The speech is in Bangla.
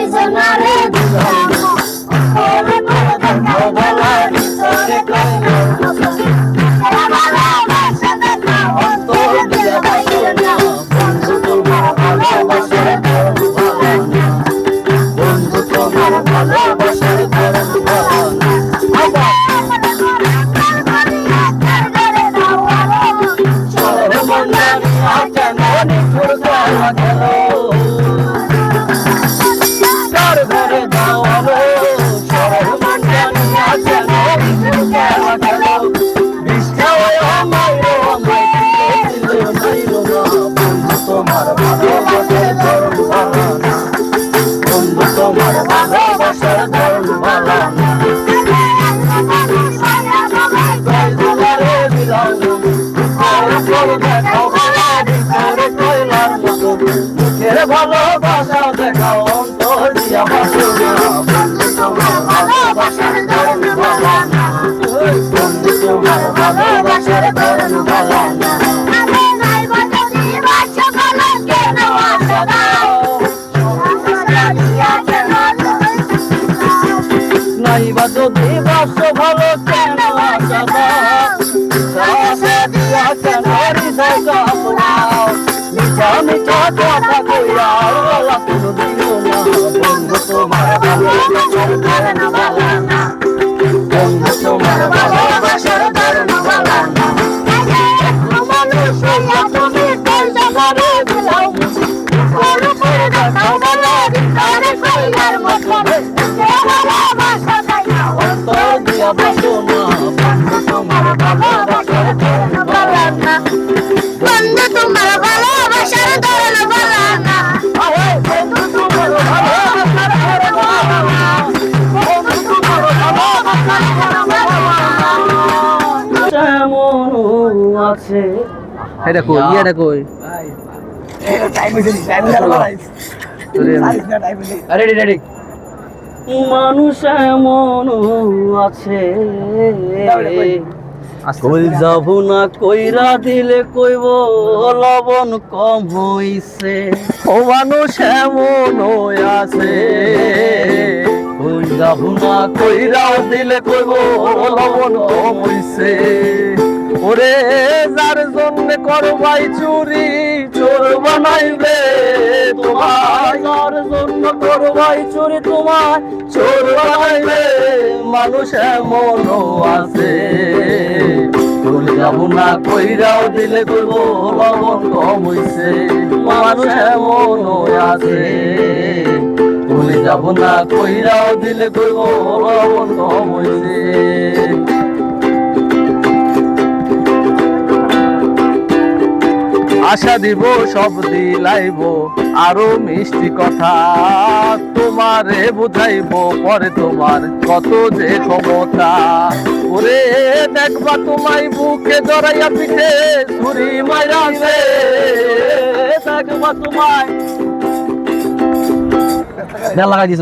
কয়জনারে দিলাম করে করে দেখাও ভালা ভিতরে কইলাম ভালোবাসা দেখাও অন্তর দিয়া বাইরে না বন্ধু তোমার ভালোবাসার ধরন ভালো না বন্ধু তোমার ভালোবাসার ধরন ভালো না তোমার ভালোবাসার ধরন ভালো না বন্ধু তোমার ভালোবাসার ধরন ভালো না কয়জনারে দিলাম করে করে দেখাও ভালা ভিতরে কইলার মতো মুখের ভালোবাসা দেখাও অন্তর দিয়া বাসো না বন্ধু তোমার ভালোবাসার ধরন ভালো না বন্ধু তোমার ভালোবাসার ধরন ভালো না নাইবা যদি বাসো ভালো কেন আশা দাও সাথে দিয়া কেন হৃদয় কাঁপাও মিঠা মিঠা কথা কইয়া গলা কোনো দিও না বন্ধু তোমার ভালোবাসার ধরন ভালো না বন্ধু তোমার ভালোবাসার ধরন ভালো না মানুষ হইয়া তুমি কয়জনারে দিলাও করে করে দেখাও ভালা ভিতরে কইলার মতো ভালোবাসা দেখাও অন্তর দিয়া বাসো না বন্ধু তোমার ভালোবাসার ধরন ভালো না বন্ধু তোমার ভালোবাসার ধরন ভালো না বন্ধু তোমার ভালোবাসার ধরন ভালো না বন্ধু তোমার ভালোবাসার ধরন ভালো না যেমন আছে এটা কই ইয়েটা কই রেডি রেডি মানুষ এমন আছে কই যাব না কইরা দিলে কইব লবণ কম হইছে ও মানুষ এমন আছে কই যাব না কইরা দিলে কইব লবণ কম হইছে ওরে যার জন্য করবাই চুরি চোর বানাইবে তোমায় যার জন্য করবাই চুরি তোমার চোর বানাইবে মানুষ এমন আছে চল যাব না কইরাও দিলে কইব লবণ কম হইছে মানুষ এমন আছে চল যাব না কইরাও দিলে কইব লবণ কম হইছে আশা দিব সব দিলাইব আরো মিষ্টি কথা তোমারে বুঝাইব পরে তোমার কত যে ক্ষমতা ওরে দেখবা তোমায় বুকে জড়াইয়া পিঠে ছুরি মাইরাছে দেখবা তোমায় লাগাই দিয়েছেন।